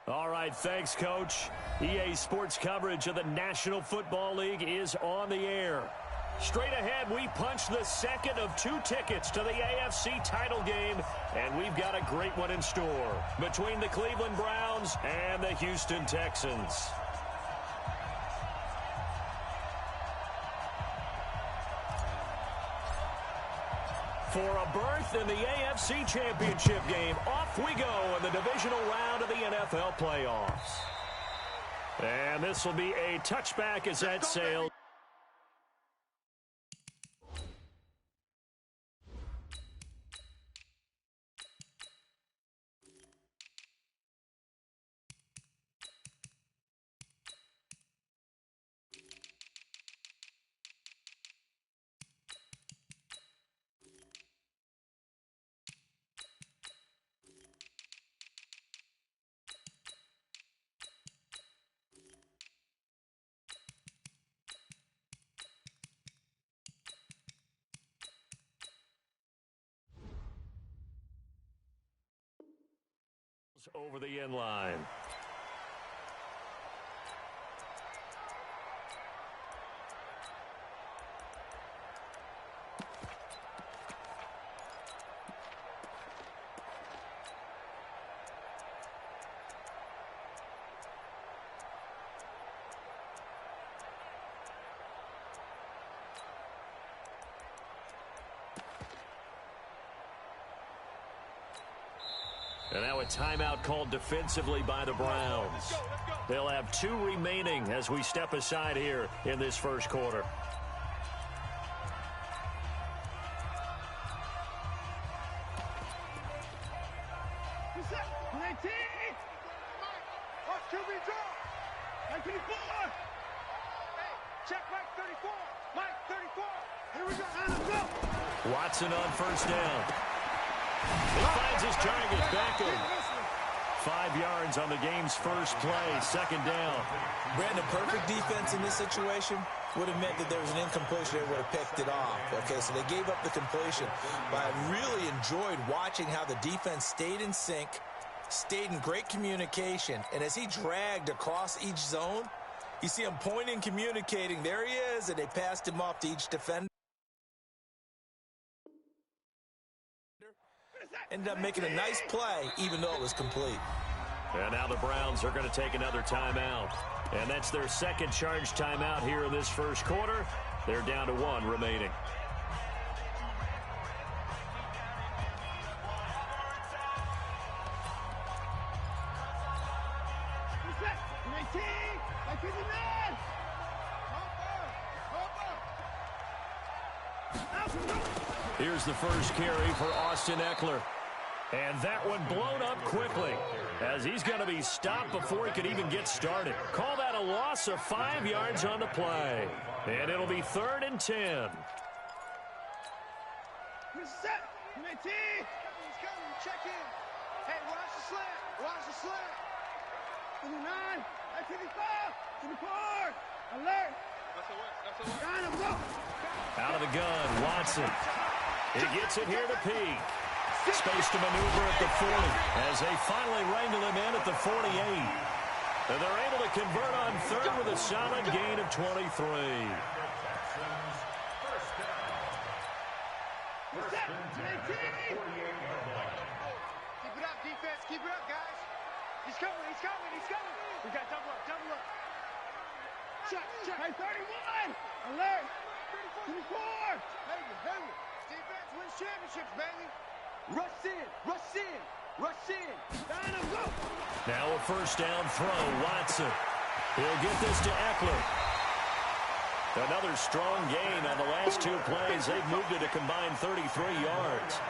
All right, thanks, Coach. EA Sports coverage of the National Football League is on the air. Straight ahead, we punch the second of 2 tickets to the AFC title game, and we've got a great one in store between the Cleveland Browns and the Houston Texans. For a berth in the AFC Championship game, off we go in the divisional round of the NFL playoffs. And this will be a touchback as that sails. Over the end line. And now a timeout called defensively by the Browns. They'll have 2 remaining as we step aside here in this first quarter. Watson on first down. He finds his target, Beckham. 5 yards on the game's first play, second down. Brandon, perfect defense in this situation would have meant that there was an incompletion. They would have picked it off. Okay, so they gave up the completion. But I really enjoyed watching how the defense stayed in sync, stayed in great communication. And as he dragged across each zone, you see him pointing, communicating. There he is, and they passed him off to each defender. Ended up making a nice play, even though it was complete. And now the Browns are going to take another timeout. And that's their second charge timeout here in this first quarter. They're down to 1 remaining. Here's the first carry for Austin Ekeler. And that one blown up quickly as he's going to be stopped before he could even get started. Call that a loss of 5 yards on the play. And it'll be 3rd and 10. Set. He's coming. Check in. Hey, watch the slant. Watch the slant. To the 9. To the 5. To the 4. Alert. That's a work. Out of the gun, Watson. He gets it here to Peake. Space to maneuver at the 40 as they finally wrangle him in at the 48. And they're able to convert on 3rd with a solid gain of 23. Keep it up, defense. Keep it up, guys. He's coming. We got double up. Check. Hey, 31. Alert. 24. Heavy. Defense wins championships, baby. Rush in. Now a first down throw, Watson. He'll get this to Ekeler. Another strong gain on the last 2 plays. They've moved it a combined 33 yards.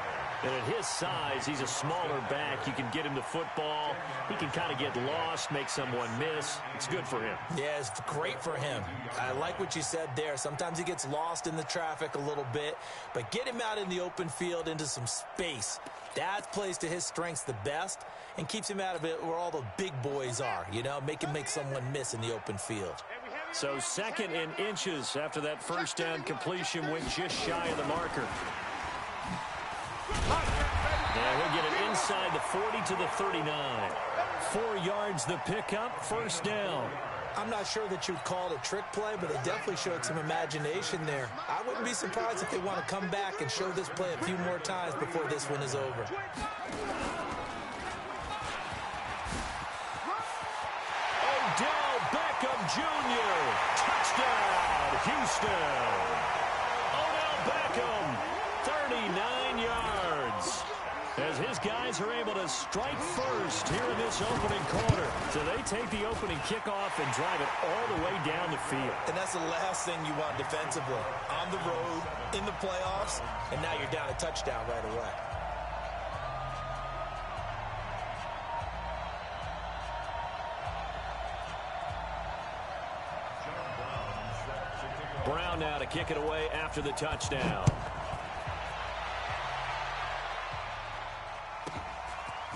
And at his size, he's a smaller back. You can get him the football. He can kind of get lost, make someone miss. It's good for him. Yeah, it's great for him. I like what you said there. Sometimes he gets lost in the traffic a little bit, but get him out in the open field into some space. That plays to his strengths the best and keeps him out of it where all the big boys are, you know, make someone miss in the open field. So 2nd in inches after that first down completion went just shy of the marker. Yeah, he'll get it inside the 40 to the 39. 4 yards the pickup, first down. I'm not sure that you'd call it a trick play, but they definitely showed some imagination there. I wouldn't be surprised if they want to come back and show this play a few more times before this one is over. Odell Beckham Jr. Touchdown, Houston. Odell Beckham, 39 yards. As his guys are able to strike first here in this opening quarter. So they take the opening kickoff and drive it all the way down the field. And that's the last thing you want defensively. On the road, in the playoffs, and now you're down a touchdown right away. Brown now to kick it away after the touchdown.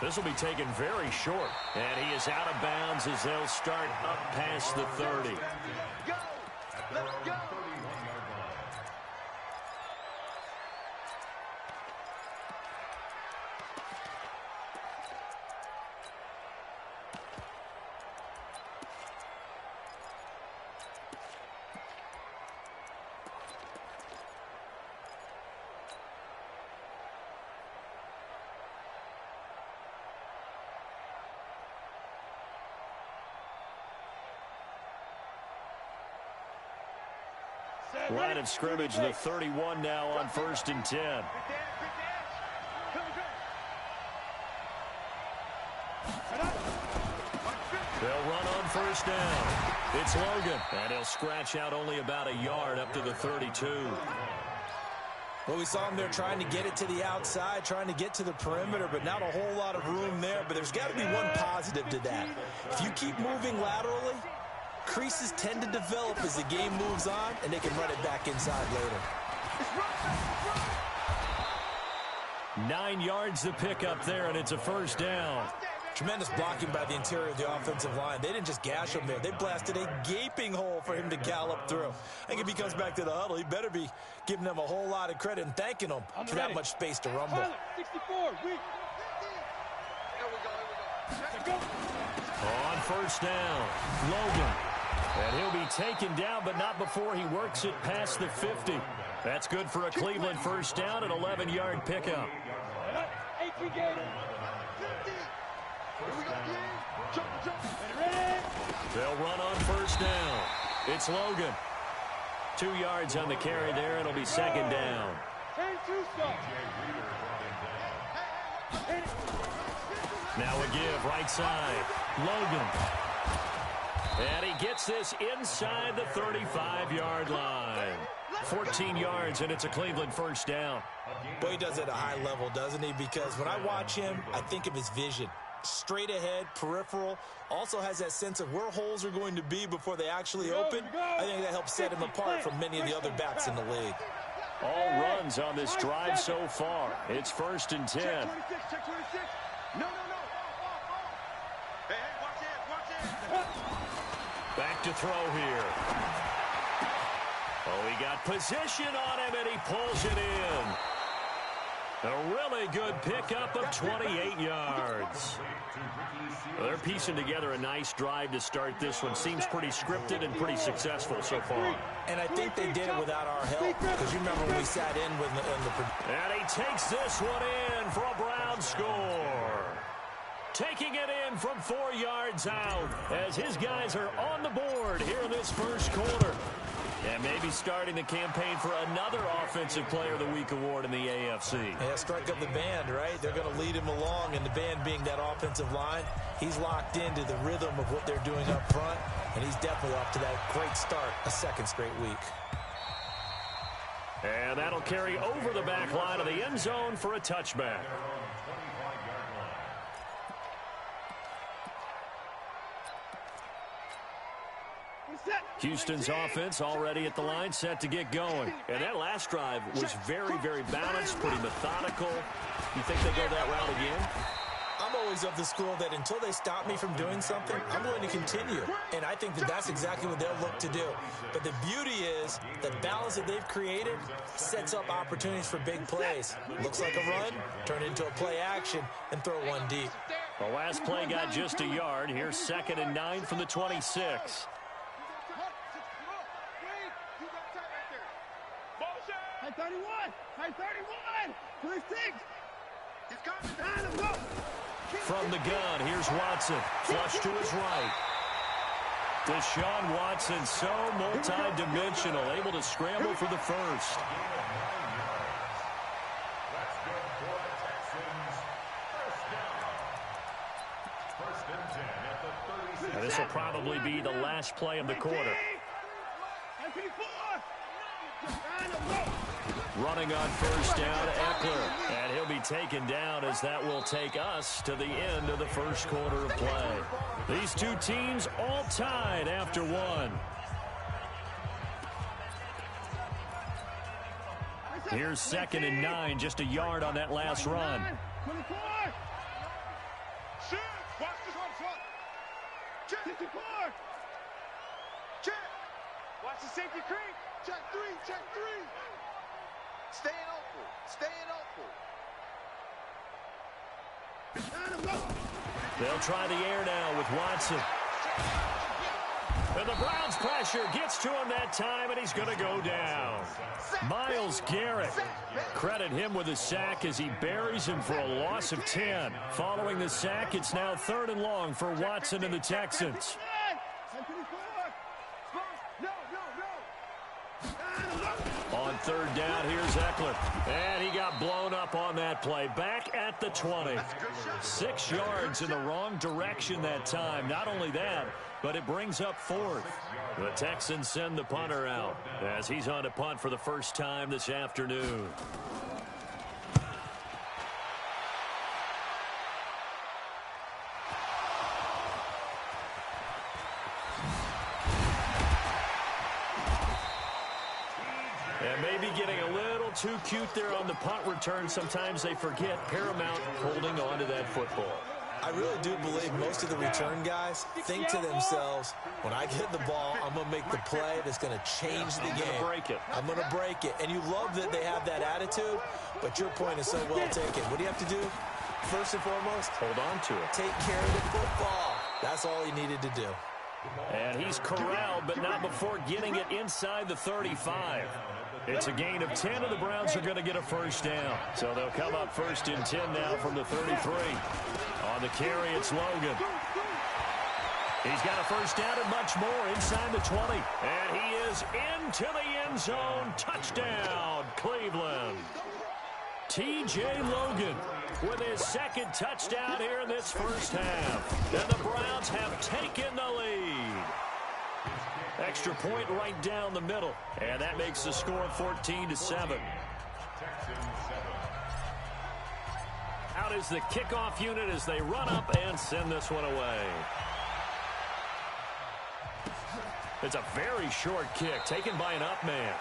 This will be taken very short. And he is out of bounds as they'll start up past the 30. Go! Let's go! Line of scrimmage, the 31 now on 1st and 10. They'll run on 1st down. It's Logan, and he'll scratch out only about a yard up to the 32. Well, we saw him there trying to get it to the outside, trying to get to the perimeter, but not a whole lot of room there. But there's got to be one positive to that. If you keep moving laterally, creases tend to develop as the game moves on, and they can run it back inside later. 9 yards to pick up there, and it's a 1st down. Tremendous blocking by the interior of the offensive line. They didn't just gash him there. They blasted a gaping hole for him to gallop through. I think if he comes back to the huddle, he better be giving them a whole lot of credit and thanking them for that much space to rumble. 64, weak. On 1st down, Logan. And he'll be taken down, but not before he works it past the 50. That's good for a Cleveland 1st down, an 11-yard pickup. 18 games. They'll run on 1st down. It's Logan. 2 yards on the carry there. It'll be 2nd down. Now a give right side. Logan. And he gets this inside the 35-yard line. 14 yards, and it's a Cleveland 1st down. Boy, he does it at a high level, doesn't he? Because when I watch him, I think of his vision. Straight ahead, peripheral, also has that sense of where holes are going to be before they actually open. I think that helps set him apart from many of the other backs in the league. All runs on this drive so far. It's 1st and 10. Check 26, check 26. No. Hey, watch it. Back to throw here. Oh, he got position on him, and he pulls it in. A really good pickup of 28 yards. Well, they're piecing together a nice drive to start this one. Seems pretty scripted and pretty successful so far. And I think they did it without our help. Because you remember when we sat in with the And he takes this one in for a Brown score. Taking it in from 4 yards out as his guys are on the board here in this 1st quarter. And maybe starting the campaign for another Offensive Player of the Week award in the AFC. Yeah, strike up the band, right? They're going to lead him along, and the band being that offensive line, he's locked into the rhythm of what they're doing up front, and he's definitely off to that great start, a 2nd straight week. And that'll carry over the back line of the end zone for a touchback. Houston's offense already at the line, set to get going. And that last drive was very, very balanced, pretty methodical. You think they go that route again? I'm always of the school that until they stop me from doing something, I'm going to continue. And I think that that's exactly what they'll look to do. But the beauty is the balance that they've created sets up opportunities for big plays. Looks like a run, turn it into a play action, and throw one deep. The last play got just a yard. Here's 2nd and 9 from the 26. High 31! High 31! 26! He's coming down the road! From the gun, here's Watson. Flush to his right. Deshaun Watson, so multi-dimensional, able to scramble for the first. And this will probably be the last play of the quarter. Running on first down, Eckler. And he'll be taken down as that will take us to the end of the first quarter of play. These two teams all tied after one. Here's 2nd and 9, just a yard on that last run. Watch the safety creep. Check three, check three. Staying open. They'll try the air now with Watson. And the Browns pressure gets to him that time, and he's going to go down. Myles Garrett. Credit him with a sack as he buries him for a loss of 10. Following the sack, it's now 3rd and long for Watson and the Texans. On 3rd down, here's Eckler. And he got blown up on that play. Back at the 20. 6 yards in the wrong direction that time. Not only that, but it brings up 4th. The Texans send the punter out as he's on to punt for the first time this afternoon. And maybe getting a little too cute there on the punt return. Sometimes they forget Paramount holding on to that football. I really do believe most of the return guys think to themselves, when I get the ball, I'm going to make the play that's going to change the game. I'm going to break it. And you love that they have that attitude, but your point is so well taken. What do you have to do? First and foremost, hold on to it. Take care of the football. That's all you needed to do. And he's corralled, but not before getting it inside the 35. It's a gain of 10, and the Browns are going to get a first down. So they'll come up 1st and 10 now from the 33. On the carry, it's Logan. He's got a first down and much more inside the 20. And he is into the end zone. Touchdown, Cleveland. T.J. Logan with his 2nd touchdown here in this first half. And the Browns have taken the lead. Extra point right down the middle. And that makes the score 14-7. Out is the kickoff unit as they run up and send this one away. It's a very short kick taken by an up man.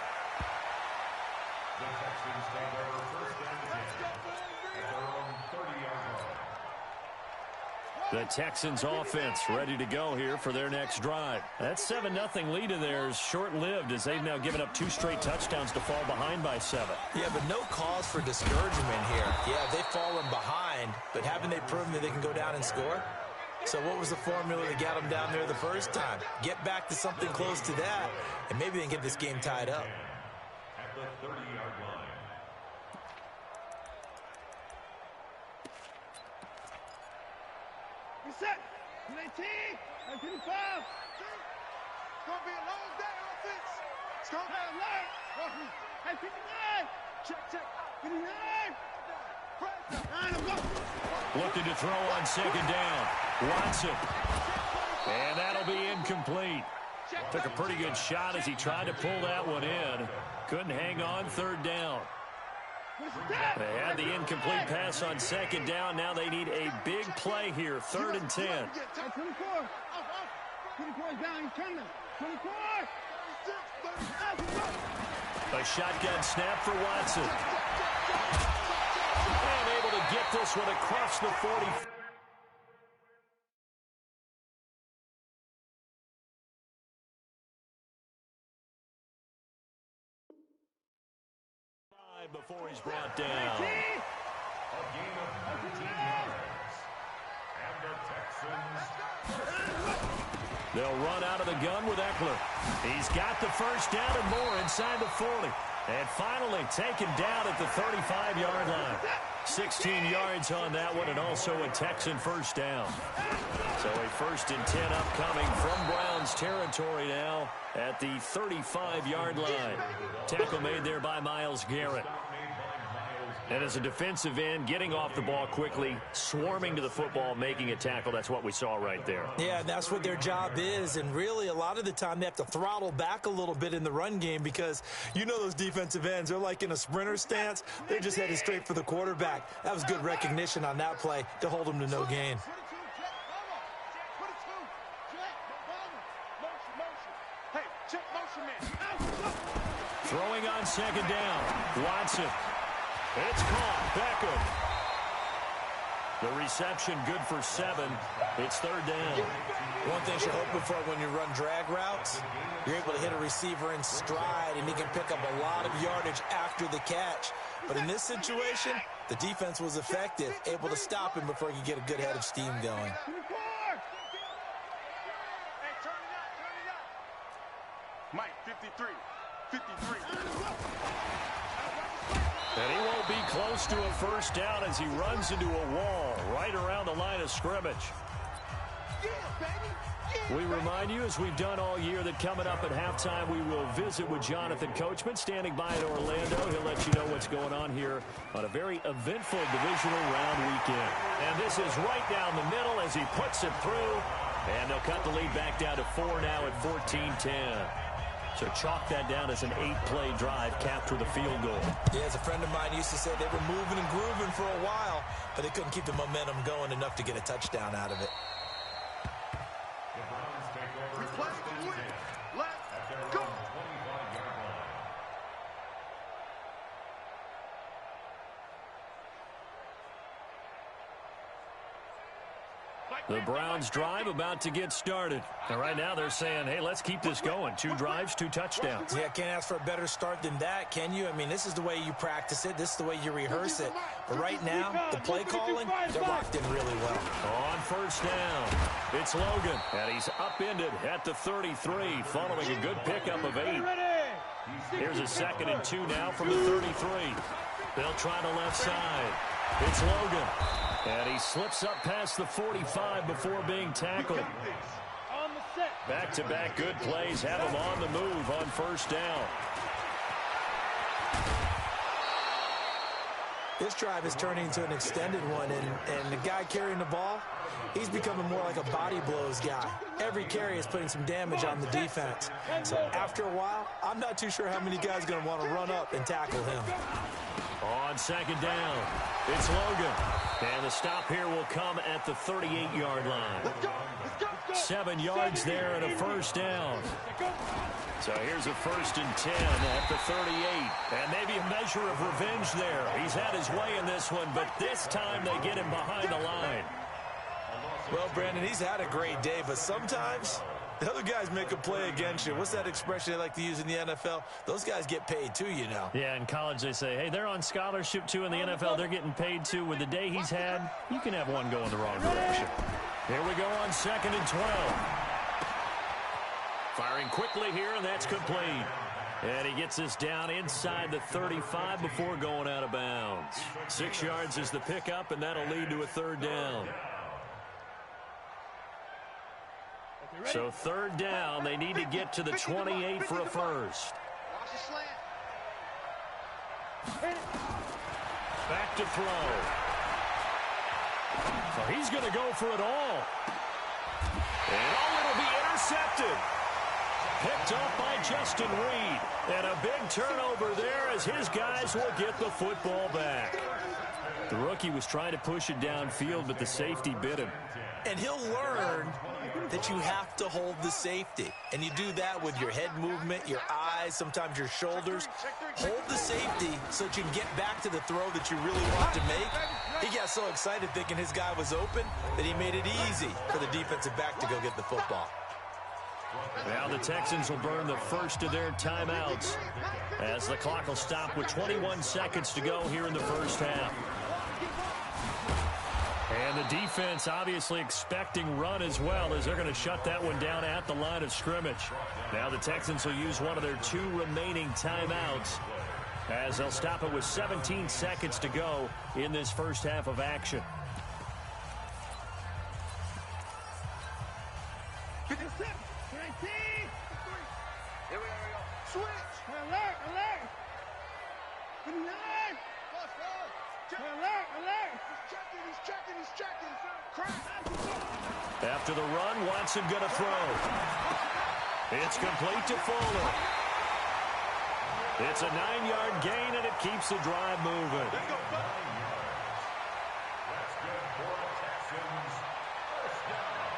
The Texans offense ready to go here for their next drive. That 7-0 lead of theirs short-lived as they've now given up 2 straight touchdowns to fall behind by 7. Yeah, but no cause for discouragement here. Yeah, they've fallen behind, but haven't they proven that they can go down and score? So what was the formula that got them down there the first time? Get back to something close to that, and maybe they can get this game tied up. At the 30-yard line. Reset. 19. 25. It's going to be a long day, offense. It's going to be alert. Hey, 59. Check. 59. Looking to throw on 2nd down. Watson. And that'll be incomplete. Took a pretty good shot as he tried to pull that one in. Couldn't hang on 3rd down. They had the incomplete pass on 2nd down. Now they need a big play here. 3rd and 10. 24. 24 is down. He's coming. 24. A shotgun snap for Watson. And able to get this one across the 40. 5 before he's brought down. A gain of 19 yards. And the Texans. They'll run out of the gun with Eckler. He's got the first down and more inside the 40. And finally taken down at the 35-yard line. 16 yards on that one, and also a Texan first down. So a 1st and 10 upcoming from Browns territory now at the 35-yard line. Tackle made there by Myles Garrett. And as a defensive end, getting off the ball quickly, swarming to the football, making a tackle, that's what we saw right there. Yeah, and that's what their job is. And really, a lot of the time, they have to throttle back a little bit in the run game because you know those defensive ends, they're like in a sprinter stance. They're just headed straight for the quarterback. That was good recognition on that play to hold them to no gain. Throwing on 2nd down, Watson. It's caught. Beckham. The reception good for 7. It's 3rd down. One thing you're hoping for when you run drag routes, you're able to hit a receiver in stride, and he can pick up a lot of yardage after the catch. But in this situation, the defense was effective, able to stop him before he could get a good head of steam going. Mike, 53. 53. And he won't be close to a first down as he runs into a wall right around the line of scrimmage. We remind you, as we've done all year, that coming up at halftime, we will visit with Jonathan Coachman standing by in Orlando. He'll let you know what's going on here on a very eventful divisional round weekend. And this is right down the middle as he puts it through. And they'll cut the lead back down to 4 now at 14-10. So chalk that down as an 8-play drive capped with a field goal. Yeah, as a friend of mine used to say, they were moving and grooving for a while, but they couldn't keep the momentum going enough to get a touchdown out of it. The Browns take over Replay, 1st and 10 let's at their go. own 25-yard line. The Browns drive about to get started. And right now they're saying, hey, let's keep this going. 2 drives, 2 touchdowns. Yeah, can't ask for a better start than that, can you? I mean, this is the way you practice it. This is the way you rehearse it. But right now, the play calling, they're locked in really well. On 1st down, it's Logan. And he's upended at the 33 following a good pickup of 8. Here's a 2nd and 2 now from the 33. They'll try the left side. It's Logan. And he slips up past the 45 before being tackled. Back-to-back good plays have him on the move on 1st down. This drive is turning into an extended one, and the guy carrying the ball, he's becoming more like a body blows guy. Every carry is putting some damage on the defense. So after a while, I'm not too sure how many guys are going to want to run up and tackle him. On 2nd down, it's Logan. And the stop here will come at the 38-yard line. 7 yards there and a 1st down. So here's a 1st and 10 at the 38. And maybe a measure of revenge there. He's had his way in this one, but this time they get him behind the line. Well, Brandon, he's had a great day, but sometimes the other guys make a play against you. What's that expression they like to use in the NFL? Those guys get paid too, you know. Yeah, in college they say, hey, they're on scholarship too. In the NFL, they're getting paid too. With the day he's had, you can have one going the wrong direction. Here we go on 2nd and 12. Firing quickly here, and that's complete. And he gets us down inside the 35 before going out of bounds. 6 yards is the pickup, and that'll lead to a 3rd down. So 3rd down, they need to get to the 28 for a first. Back to throw. So he's going to go for it all. And it'll be intercepted. Picked off by Justin Reed. And a big turnover there as his guys will get the football back. The rookie was trying to push it downfield, but the safety bit him. And he'll learn that you have to hold the safety. And you do that with your head movement, your eyes, sometimes your shoulders. Hold the safety so that you can get back to the throw that you really want to make. He got so excited thinking his guy was open that he made it easy for the defensive back to go get the football. Now the Texans will burn the first of their timeouts as the clock will stop with 21 seconds to go here in the first half. And the defense obviously expecting run as well, as they're going to shut that one down at the line of scrimmage. Now the Texans will use one of their 2 remaining timeouts as they'll stop it with 17 seconds to go in this first half of action. After the run, Watson going to throw. It's complete to Fuller. It's a 9-yard gain, and it keeps the drive moving. That's good for the Texans. First down.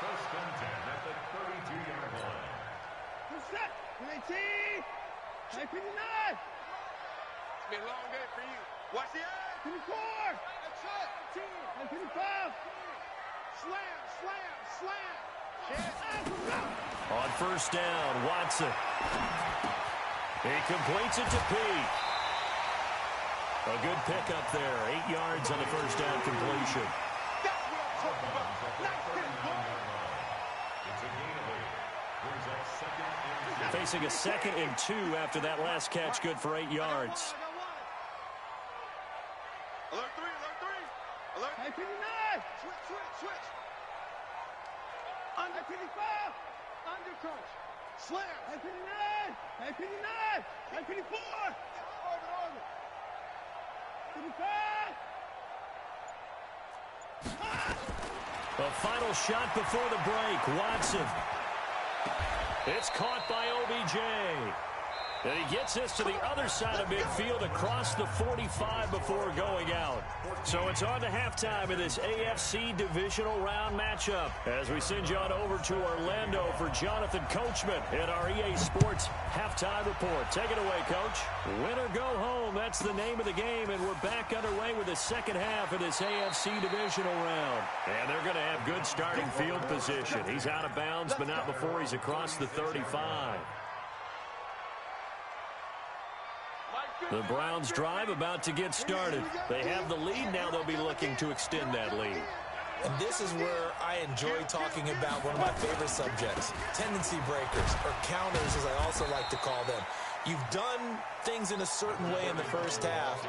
First and 10 at the 32-yard line. Set. 19. 59. It's been a long day for you. Watch the eye. 24. That's it. 25. Slam, slam, slam. On first down, Watson. He completes it to Pete. A good pickup there. 8 yards on the first down completion. That's what I'm talking about. Nice hit, boy. It's a gain of 8. Brings up second and 2. Facing a 2nd and 2 after that last catch, good for 8 yards. Alert 3, alert 3. Alert. 59. Switch. Under 55. Under crunch. Slam. 59. 54. Orbit. 55. A final shot before the break. Watson. It's caught by OBJ. And he gets this to the other side of midfield across the 45 before going out. So it's on to halftime of this AFC divisional round matchup as we send you on over to Orlando for Jonathan Coachman in our EA Sports halftime report. Take it away, Coach. Win or go home, that's the name of the game, and we're back underway with the second half of this AFC divisional round. And they're going to have good starting field position. He's out of bounds, but not before he's across the 35. The Browns drive about to get started. They have the lead. Now they'll be looking to extend that lead. And this is where I enjoy talking about one of my favorite subjects, tendency breakers, or counters as I also like to call them. You've done things in a certain way in the first half,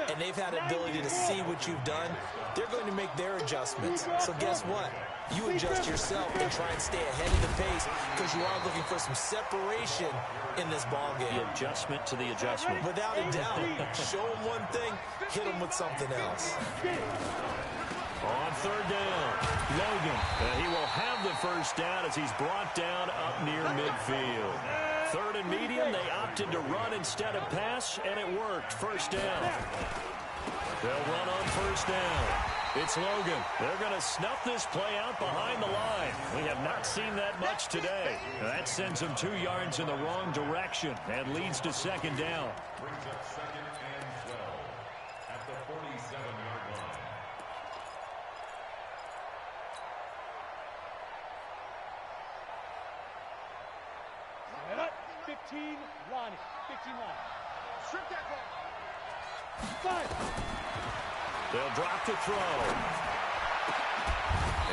and they've had the ability to see what you've done. They're going to make their adjustments. So guess what? You adjust yourself and try and stay ahead of the pace because you are looking for some separation in this ball game. The adjustment to the adjustment. Without a doubt. Show them one thing, hit them with something else. On third down, Logan. He will have the first down as he's brought down up near midfield. Third and medium, they opted to run instead of pass, and it worked. First down. They'll run on first down. It's Logan. They're going to snuff this play out behind the line. We have not seen that much today. That sends them 2 yards in the wrong direction and leads to second down. Brings up second and 12 at the 47-yard line. 15 line. Strip that ball. 5. They'll drop to throw.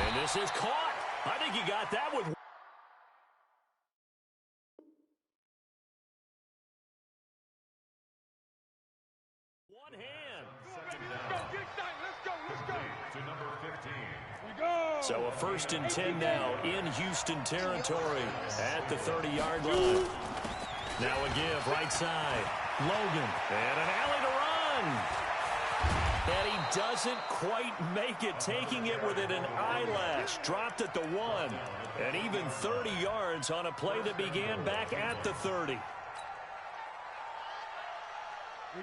And this is caught. I think he got that with one hand. Let's go. To number 15. So a first and 10 now in Houston territory at the 30-yard line. Now a give right side. Logan. And an alley to run. And he doesn't quite make it, taking it within an eyelash. Dropped at the 1. And even 30 yards on a play that began back at the 30.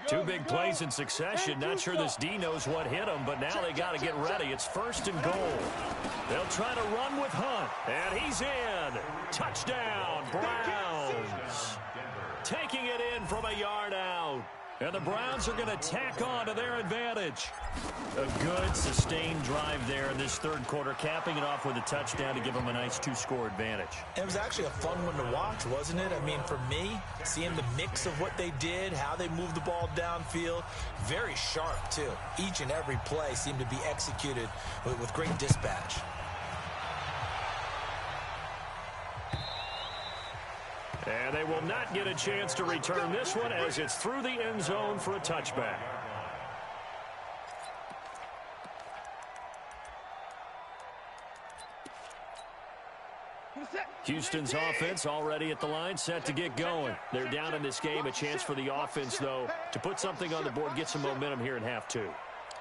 2 big plays in succession. Not sure this D knows what hit him, but now they got to get ready. It's first and goal. They'll try to run with Hunt. And he's in. Touchdown, Browns. Taking it in from a yard out. And the Browns are going to tack on to their advantage. A good, sustained drive there in this third quarter, capping it off with a touchdown to give them a nice 2-score advantage. It was actually a fun one to watch, wasn't it? I mean, for me, seeing the mix of what they did, how they moved the ball downfield, very sharp, too. Each and every play seemed to be executed with great dispatch. And they will not get a chance to return this one as it's through the end zone for a touchback. Houston's offense already at the line, set to get going. They're down in this game. A chance for the offense, though, to put something on the board, get some momentum here in half two.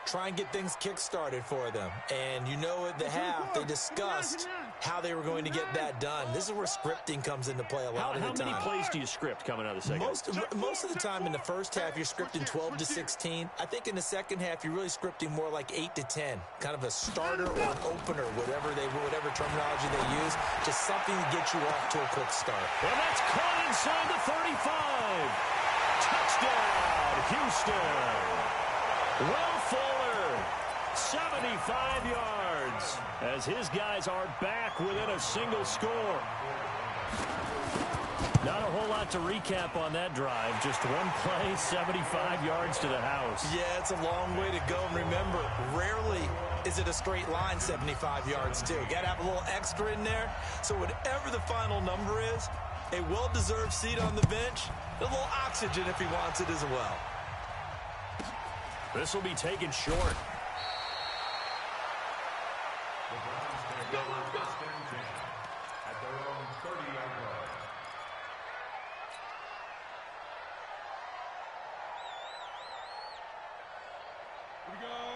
Try and get things kick-started for them. And you know at the half, they discussed how they were going to get that done. This is where scripting comes into play a lot of the time. How many plays do you script coming out of the second? Most of the time in the first half, you're scripting 12 to 16. I think in the second half, you're really scripting more like 8 to 10. Kind of a starter or an opener, whatever terminology they use. Just something to get you off to a quick start. And that's caught inside the 35. Touchdown, Houston. Will Fuller, 75 yards, as his guys are back within a single score. Not a whole lot to recap on that drive. Just one play, 75 yards to the house. Yeah, it's a long way to go. And remember, rarely is it a straight line 75 yards, too. Got to have a little extra in there. So whatever the final number is, a well-deserved seat on the bench, a little oxygen if he wants it as well. This will be taken short. The Browns take over first and 10 at their own 30-yard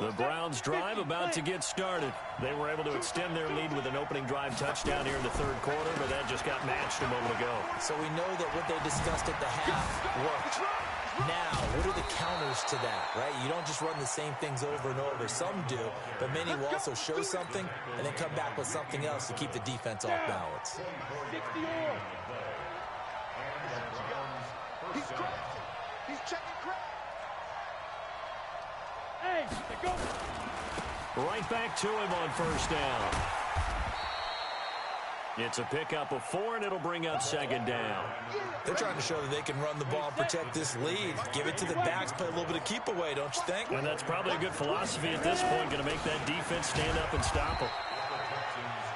line. The Browns drive about to get started. They were able to extend their lead with an opening drive touchdown here in the third quarter, but that just got matched a moment ago. So we know that what they discussed at the half worked. Now, what are the counters to that, right? You don't just run the same things over and over. Some do, but many will also show something and then come back with something else to keep the defense off balance. He's crashing. He's checking crash. Hey, go. Right back to him on first down. It's a pickup of 4, and it'll bring up second down. They're trying to show that they can run the ball and protect this lead. Give it to the backs, play a little bit of keep away, don't you think? And that's probably a good philosophy at this point, going to make that defense stand up and stop them.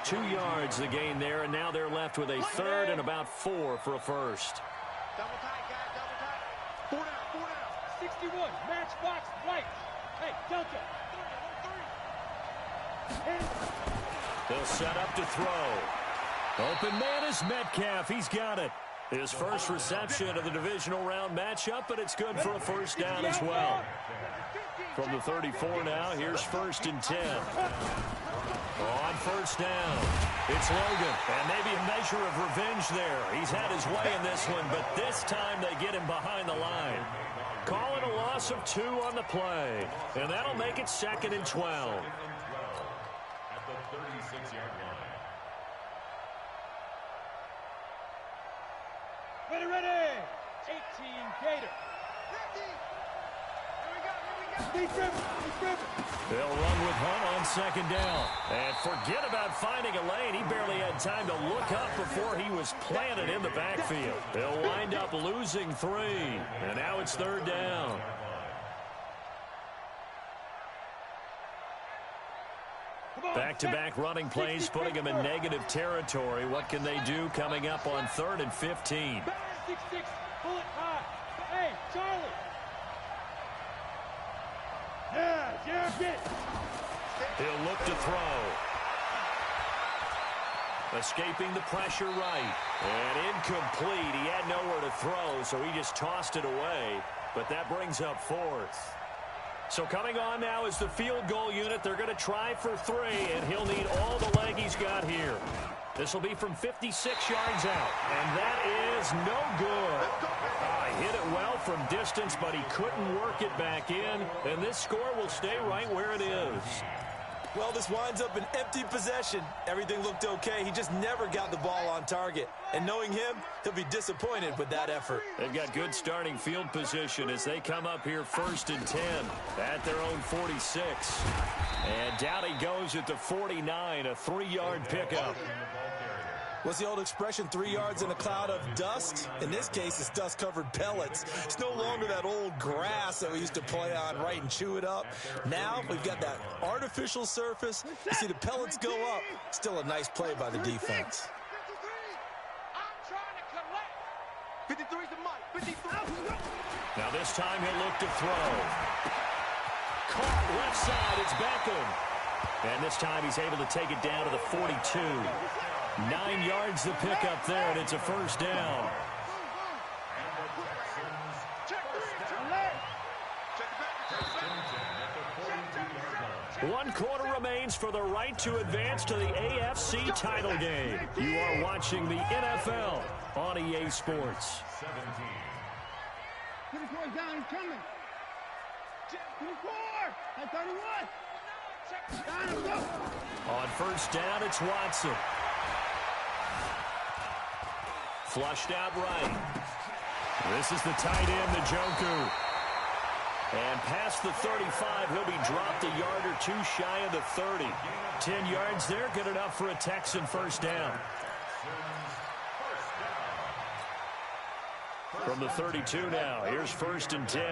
2 yards the gain there, and now they're left with a third and about 4 for a first. Double tight, guys, double tight. 4 down. 61, match box, right. Hey, Delta. They'll set up to throw. Open man is Metcalf. He's got it. His first reception of the divisional round matchup, but it's good for a first down as well. From the 34 now, here's first and 10. On first down, it's Logan. And maybe a measure of revenge there. He's had his way in this one, but this time they get him behind the line. Call it a loss of 2 on the play. And that'll make it second and 12. At the 36-yard line. Ready. 18, Gator. Here we go. They'll run with Hunt on second down. And forget about finding a lane. He barely had time to look up before he was planted in the backfield. They'll wind up losing 3. And now it's third down. Back-to-back running plays, putting them in negative territory. What can they do coming up on 3rd and 15? 6-6, pull it high. Hey, Charlie. Yeah, get. He'll look to throw. Escaping the pressure right. And incomplete. He had nowhere to throw, so he just tossed it away. But that brings up 4th. So coming on now is the field goal unit. They're going to try for 3, and he'll need all the leg he's got here. This will be from 56 yards out, and that is no good. Hit it well from distance, but he couldn't work it back in, and this score will stay right where it is. Well, this winds up an empty possession. Everything looked okay. He just never got the ball on target. And knowing him, he'll be disappointed with that effort. They've got good starting field position as they come up here 1st and 10 at their own 46. And down he goes at the 49, a 3-yard pickup. What's the old expression, 3 yards in a cloud of dust? In this case, it's dust-covered pellets. It's no longer that old grass that we used to play on, right, and chew it up. Now we've got that artificial surface. You see the pellets go up. Still a nice play by the defense. 53's the mic. 53. Now this time he'll look to throw. Caught left side, it's Beckham. And this time he's able to take it down to the 42. 9 yards to pick up there, and it's a first down. One quarter remains for the right to advance to the AFC title game. You are watching the NFL on EA Sports. 54 down, he's coming. 54 at 31. Down him, go. On first down, it's Watson. Flushed out right. This is the tight end, Njoku. And past the 35, he'll be dropped a yard or two shy of the 30. 10 yards there, good enough for a Texan first down. From the 32 now, here's 1st and 10.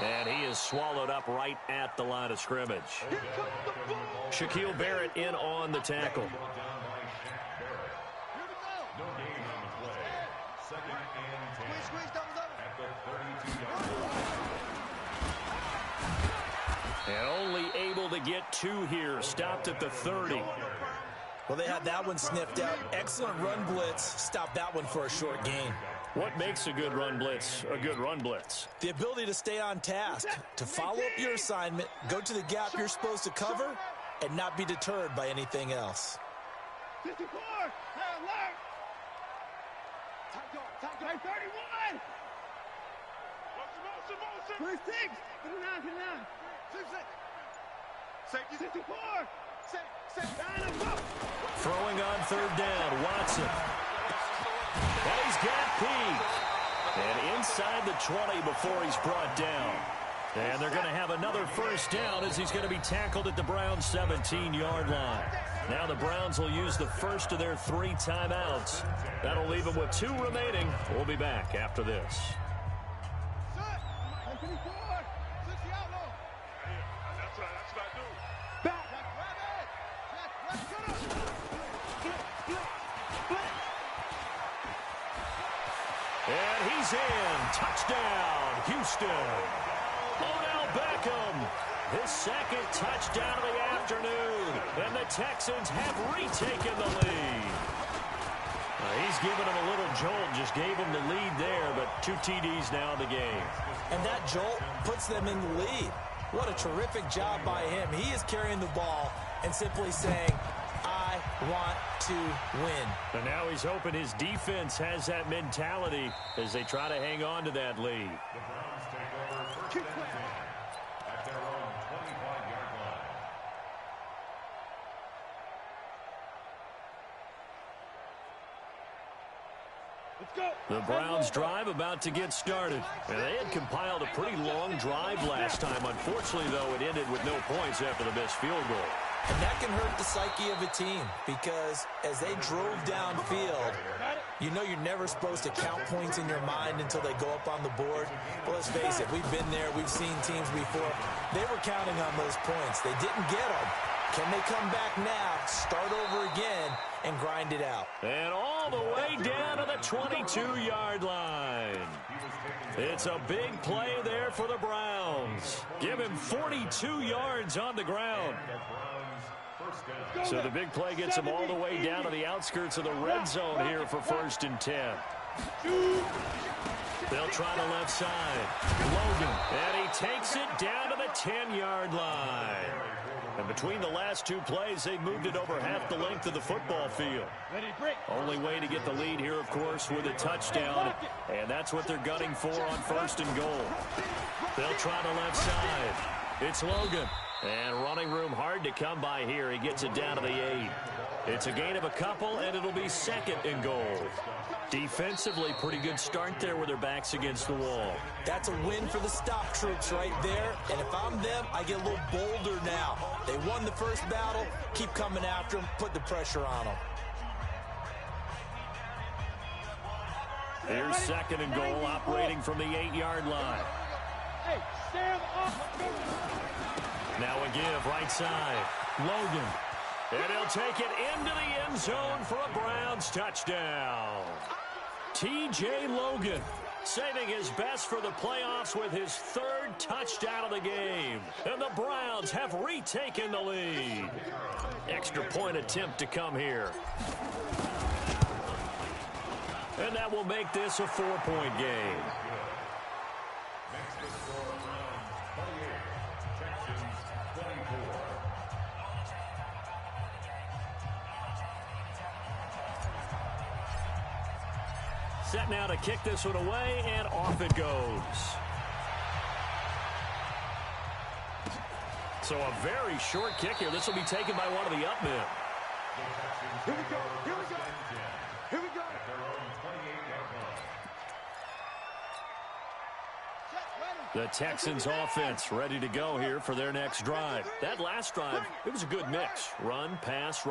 And he is swallowed up right at the line of scrimmage. Shaquille Barrett in on the tackle. And only able to get 2 here. Stopped at the 30. Well, they had that one sniffed out. Excellent run blitz. Stopped that one for a short gain. What makes a good run blitz a good run blitz? The ability to stay on task, to follow up your assignment, go to the gap you're supposed to cover, and not be deterred by anything else. 54, alert. Right 31. 26, 59, 59. 64. Down him, go. Throwing on third down, Watson. And he's got Pete. And inside the 20 before he's brought down. And they're going to have another first down as he's going to be tackled at the Browns' 17-yard line. Now the Browns will use the first of their 3 timeouts. That'll leave them with 2 remaining. We'll be back after this. And he's in. Touchdown, Houston. Odell Beckham, his 2nd touchdown of the afternoon. And the Texans have retaken the lead. He's given him a little jolt, just gave him the lead there, but 2 TDs now in the game. And that jolt puts them in the lead. What a terrific job by him. He is carrying the ball and simply saying, I want to win. And now he's hoping his defense has that mentality as they try to hang on to that lead. The Browns take over 1st and 10 at their own 25-yard line. Let's go. The Browns drive about to get started. And they had compiled a pretty long drive last time. Unfortunately, though, it ended with no points after the missed field goal. And that can hurt the psyche of a team because as they drove downfield, you know you're never supposed to count points in your mind until they go up on the board. Well, let's face it, we've been there. We've seen teams before. They were counting on those points. They didn't get them. Can they come back now, start over again, and grind it out? And all the way down to the 22-yard line. It's a big play there for the Browns. Give him 42 yards on the ground. So the big play gets him all the way down to the outskirts of the red zone here for 1st and 10. They'll try the left side. Logan. And he takes it down to the 10-yard line. And between the last two plays, they moved it over half the length of the football field. Only way to get the lead here, of course, with a touchdown. And that's what they're gunning for on 1st and goal. They'll try the left side. It's Logan. And running room hard to come by here. He gets it down to the 8. It's a gain of a couple, and it'll be 2nd and goal. Defensively, pretty good start there with their backs against the wall. That's a win for the stop troops right there. And if I'm them, I get a little bolder now. They won the first battle. Keep coming after them. Put the pressure on them. Here's 2nd and goal, operating from the 8-yard line. Hey, stand up. Now a give, right side. Logan. And he'll take it into the end zone for a Browns touchdown. T.J. Logan saving his best for the playoffs with his 3rd touchdown of the game. And the Browns have retaken the lead. Extra point attempt to come here. And that will make this a 4-point game. Set now to kick this one away, and off it goes. So a very short kick here. This will be taken by one of the up men. Here we go. Here we go. Here we go. The Texans offense ready to go here for their next drive. That last drive, it was a good mix. Run, pass,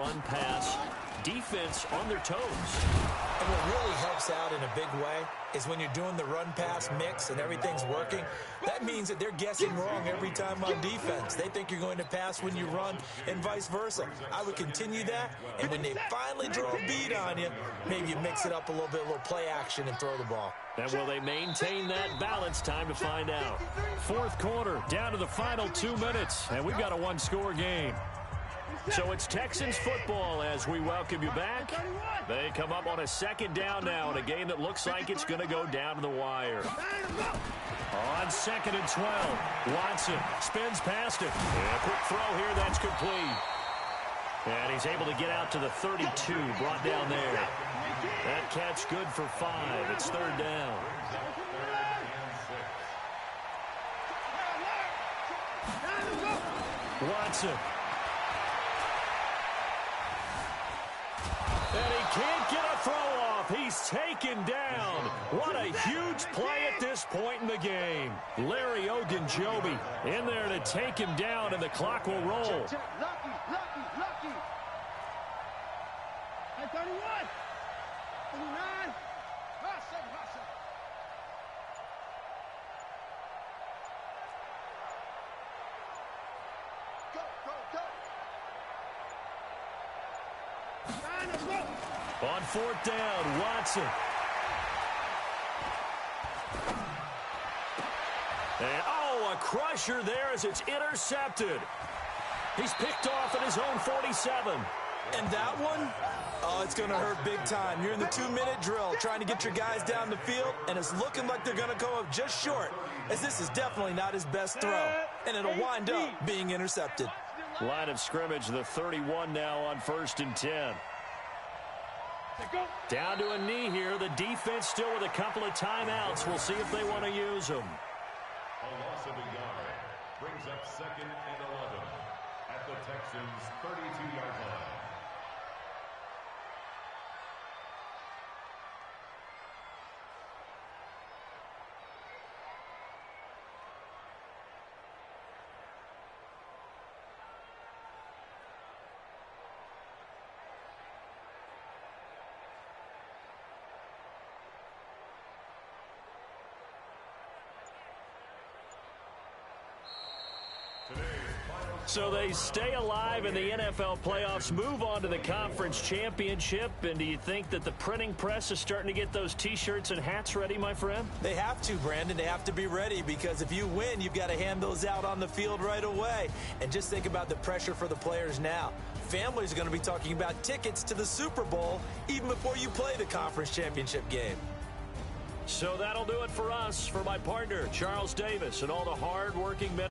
defense on their toes. And what really helps out in a big way is when you're doing the run-pass mix and everything's working, that means that they're guessing wrong every time on defense. They think you're going to pass when you run and vice versa. I would continue that, and when they finally draw a beat on you, maybe you mix it up a little bit, a little play action, and throw the ball. And will they maintain that balance? Time to find out. 4th quarter, down to the final 2 minutes, and we've got a 1-score game. So it's Texans football as we welcome you back. They come up on a 2nd down now in a game that looks like it's going to go down to the wire. On 2nd and 12, Watson spins past it. And a quick throw here, that's complete. And he's able to get out to the 32, brought down there. That catch good for 5. It's 3rd down. Watson. And he can't get a throw off. He's taken down. What a huge play at this point in the game. Larry Ogunjobi in there to take him down, and the clock will roll. Lucky. Hey, 31. 39. Hustle. Go. On 4th down, Watson. And, a crusher there as it's intercepted. He's picked off at his own 47. And that one, it's going to hurt big time. You're in the 2-minute drill trying to get your guys down the field, and it's looking like they're going to go up just short, as this is definitely not his best throw. And it'll wind up being intercepted. Line of scrimmage, the 31 now on 1st and 10. Down to a knee here. The defense still with a couple of timeouts. We'll see if they want to use them. A loss of a yard brings up 2nd and 11 at the Texans' 32-yard line. So they stay alive in the NFL playoffs, move on to the conference championship. And do you think that the printing press is starting to get those T-shirts and hats ready, my friend? They have to, Brandon. They have to be ready, because if you win, you've got to hand those out on the field right away. And just think about the pressure for the players now. Families are going to be talking about tickets to the Super Bowl even before you play the conference championship game. So that'll do it for us. For my partner, Charles Davis, and all the hard-working men.